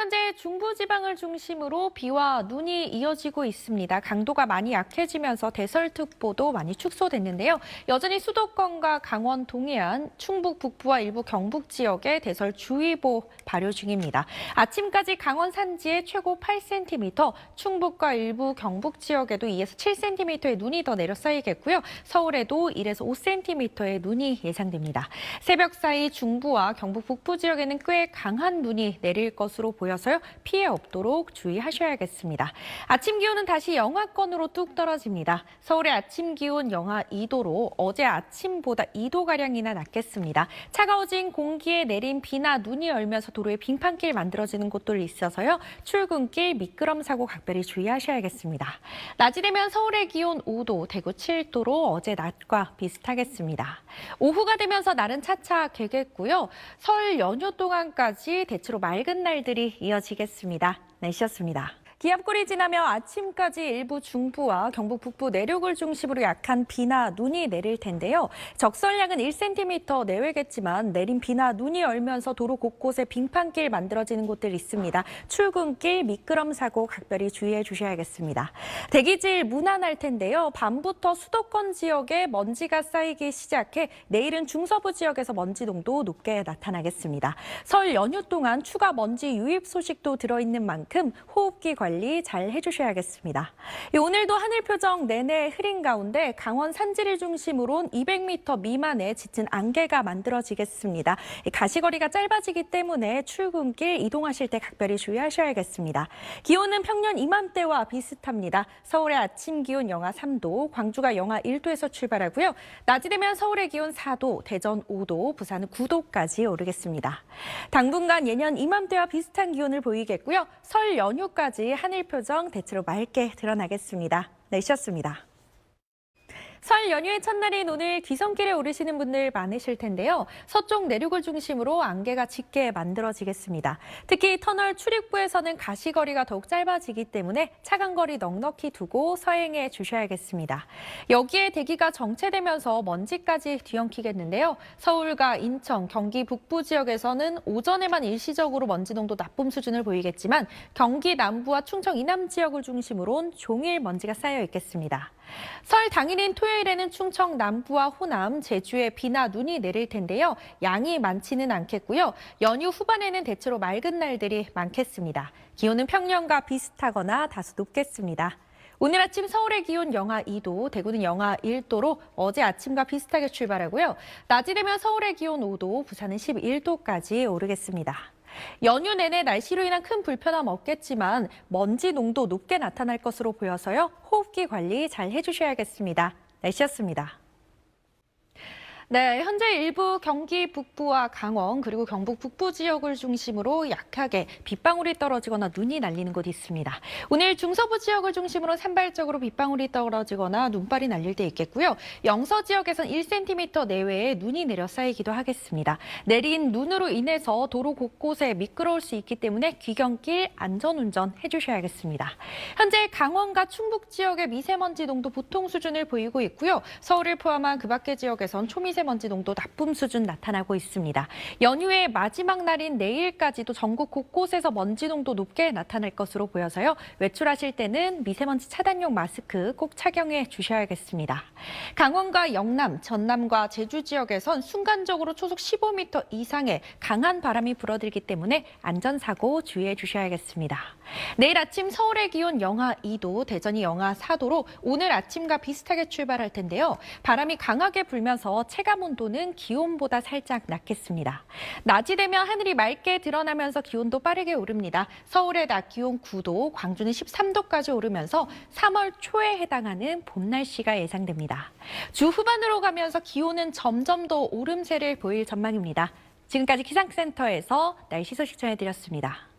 현재 중부지방을 중심으로 비와 눈이 이어지고 있습니다. 강도가 많이 약해지면서 대설특보도 많이 축소됐는데요. 여전히 수도권과 강원 동해안, 충북 북부와 일부 경북 지역에 대설주의보 발효 중입니다. 아침까지 강원 산지에 최고 8cm, 충북과 일부 경북 지역에도 2에서 7cm의 눈이 더 내려 쌓이겠고요. 서울에도 1에서 5cm의 눈이 예상됩니다. 새벽 사이 중부와 경북 북부 지역에는 꽤 강한 눈이 내릴 것으로 보여서요. 피해 없도록 주의하셔야겠습니다. 아침 기온은 다시 영하권으로 뚝 떨어집니다. 서울의 아침 기온 영하 2도로 어제 아침보다 2도가량이나 낮겠습니다. 차가워진 공기에 내린 비나 눈이 얼면서 도로에 빙판길 만들어지는 곳들이 있어서요. 출근길 미끄럼 사고 각별히 주의하셔야겠습니다. 낮이 되면 서울의 기온 5도, 대구 7도로 어제 낮과 비슷하겠습니다. 오후가 되면서 날은 차차 개겠고요. 설 연휴 동안까지 대체로 맑은 날들이 이어지겠습니다. 날씨였습니다. 기압골이 지나며 아침까지 일부 중부와 경북 북부 내륙을 중심으로 약한 비나 눈이 내릴 텐데요. 적설량은 1cm 내외겠지만 내린 비나 눈이 얼면서 도로 곳곳에 빙판길 만들어지는 곳들 있습니다. 출근길 미끄럼 사고 각별히 주의해 주셔야겠습니다. 대기질 무난할 텐데요. 밤부터 수도권 지역에 먼지가 쌓이기 시작해 내일은 중서부 지역에서 먼지 농도 높게 나타나겠습니다. 설 연휴 동안 추가 먼지 유입 소식도 들어있는 만큼 호흡기 관리 잘 해주셔야겠습니다. 오늘도 하늘 표정 내내 흐린 가운데 강원 산지를 중심으로 200m 미만의 짙은 안개가 만들어지겠습니다. 가시거리가 짧아지기 때문에 출근길 이동하실 때 각별히 주의하셔야겠습니다. 기온은 평년 이맘때와 비슷합니다. 서울의 아침 기온 영하 3도, 광주가 영하 1도에서 출발하고요. 낮이 되면 서울의 기온 4도, 대전 5도, 부산은 9도까지 오르겠습니다. 당분간 예년 이맘때와 비슷한 기온을 보이겠고요. 설 연휴까지 하늘 표정 대체로 맑게 드러나겠습니다. 날씨였습니다. 설 연휴의 첫날인 오늘 귀성길에 오르시는 분들 많으실 텐데요. 서쪽 내륙을 중심으로 안개가 짙게 만들어지겠습니다. 특히 터널 출입구에서는 가시거리가 더욱 짧아지기 때문에 차간 거리 넉넉히 두고 서행해 주셔야겠습니다. 여기에 대기가 정체되면서 먼지까지 뒤엉키겠는데요. 서울과 인천, 경기 북부 지역에서는 오전에만 일시적으로 먼지 농도 나쁨 수준을 보이겠지만 경기 남부와 충청 이남 지역을 중심으로 종일 먼지가 쌓여 있겠습니다. 설 당일인 토요일에는 충청 남부와 호남, 제주에 비나 눈이 내릴 텐데요. 양이 많지는 않겠고요. 연휴 후반에는 대체로 맑은 날들이 많겠습니다. 기온은 평년과 비슷하거나 다소 높겠습니다. 오늘 아침 서울의 기온 영하 2도, 대구는 영하 1도로 어제 아침과 비슷하게 출발하고요. 낮이 되면 서울의 기온 5도, 부산은 11도까지 오르겠습니다. 연휴 내내 날씨로 인한 큰 불편함 없겠지만 먼지 농도 높게 나타날 것으로 보여서요. 호흡기 관리 잘 해주셔야겠습니다. 날씨였습니다. 네, 현재 일부 경기 북부와 강원 그리고 경북 북부 지역을 중심으로 약하게 빗방울이 떨어지거나 눈이 날리는 곳이 있습니다. 오늘 중서부 지역을 중심으로 산발적으로 빗방울이 떨어지거나 눈발이 날릴 때 있겠고요. 영서 지역에선 1cm 내외의 눈이 내려 쌓이기도 하겠습니다. 내린 눈으로 인해서 도로 곳곳에 미끄러울 수 있기 때문에 귀경길 안전운전 해주셔야겠습니다. 현재 강원과 충북 지역의 미세먼지 농도 보통 수준을 보이고 있고요. 서울을 포함한 그 밖의 지역에선 초미세먼지 농도 나쁨 수준 나타나고 있습니다. 연휴의 마지막 날인 내일까지도 전국 곳곳에서 먼지 농도 높게 나타날 것으로 보여서요. 외출하실 때는 미세먼지 차단용 마스크 꼭 착용해 주셔야겠습니다. 강원과 영남, 전남과 제주 지역에선 순간적으로 초속 15m 이상의 강한 바람이 불어들기 때문에 안전사고 주의해 주셔야겠습니다. 내일 아침 서울의 기온 영하 2도, 대전이 영하 4도로 오늘 아침과 비슷하게 출발할 텐데요. 바람이 강하게 불면서 체감 온도는 기온보다 살짝 낮겠습니다. 낮이 되면 하늘이 맑게 드러나면서 기온도 빠르게 오릅니다. 서울의 낮 기온 9도, 광주는 13도까지 오르면서 3월 초에 해당하는 봄 날씨가 예상됩니다. 주 후반으로 가면서 기온은 점점 더 오름세를 보일 전망입니다. 지금까지 기상센터에서 날씨 소식 전해드렸습니다.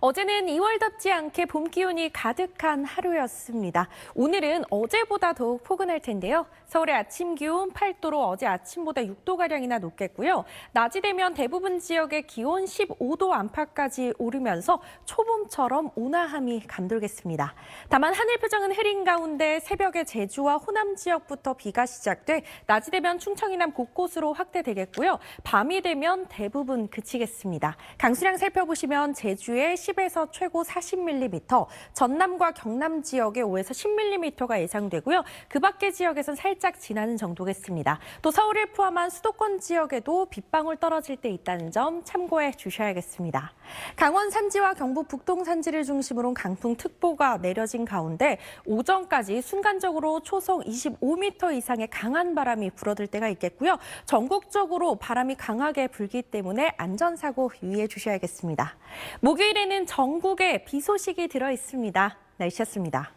어제는 2월답지 않게 봄 기운이 가득한 하루였습니다. 오늘은 어제보다 더욱 포근할 텐데요. 서울의 아침 기온 8도로 어제 아침보다 6도가량이나 높겠고요. 낮이 되면 대부분 지역의 기온 15도 안팎까지 오르면서 초봄처럼 온화함이 감돌겠습니다. 다만 하늘 표정은 흐린 가운데 새벽에 제주와 호남 지역부터 비가 시작돼 낮이 되면 충청 이남 곳곳으로 확대되겠고요. 밤이 되면 대부분 그치겠습니다. 강수량 살펴보시면 제주에 10에서 최고 40mm, 전남과 경남 지역에 5에서 10mm가 예상되고요. 그 밖의 지역에선 살짝 지나는 정도겠습니다. 또 서울을 포함한 수도권 지역에도 빗방울 떨어질 때 있다는 점 참고해 주셔야겠습니다. 강원 산지와 경북 북동 산지를 중심으로 강풍특보가 내려진 가운데 오전까지 순간적으로 초속 25m 이상의 강한 바람이 불어들 때가 있겠고요. 전국적으로 바람이 강하게 불기 때문에 안전사고 유의해 주셔야겠습니다. 목요일에는 전국에 비 소식이 들어 있습니다. 날씨였습니다.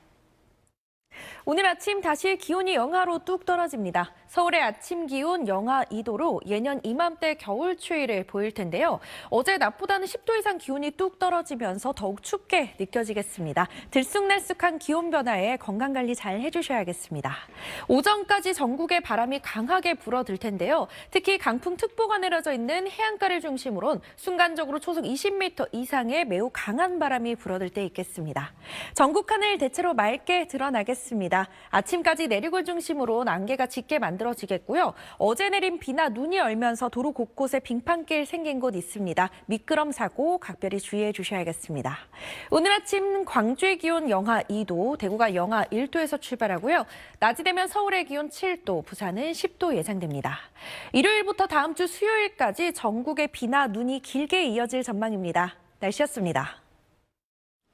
오늘 아침 다시 기온이 영하로 뚝 떨어집니다. 서울의 아침 기온 영하 2도로 예년 이맘때 겨울 추위를 보일 텐데요. 어제 낮보다는 10도 이상 기온이 뚝 떨어지면서 더욱 춥게 느껴지겠습니다. 들쑥날쑥한 기온 변화에 건강관리 잘 해주셔야겠습니다. 오전까지 전국에 바람이 강하게 불어들 텐데요. 특히 강풍특보가 내려져 있는 해안가를 중심으로는 순간적으로 초속 20m 이상의 매우 강한 바람이 불어들 때 있겠습니다. 전국 하늘 대체로 맑게 드러나겠습니다. 아침까지 내륙을 중심으로 안개가 짙게 만들어지겠고요. 어제 내린 비나 눈이 얼면서 도로 곳곳에 빙판길 생긴 곳 있습니다. 미끄럼 사고 각별히 주의해 주셔야겠습니다. 오늘 아침 광주의 기온 영하 2도, 대구가 영하 1도에서 출발하고요. 낮이 되면 서울의 기온 7도, 부산은 10도 예상됩니다. 일요일부터 다음 주 수요일까지 전국에 비나 눈이 길게 이어질 전망입니다. 날씨였습니다.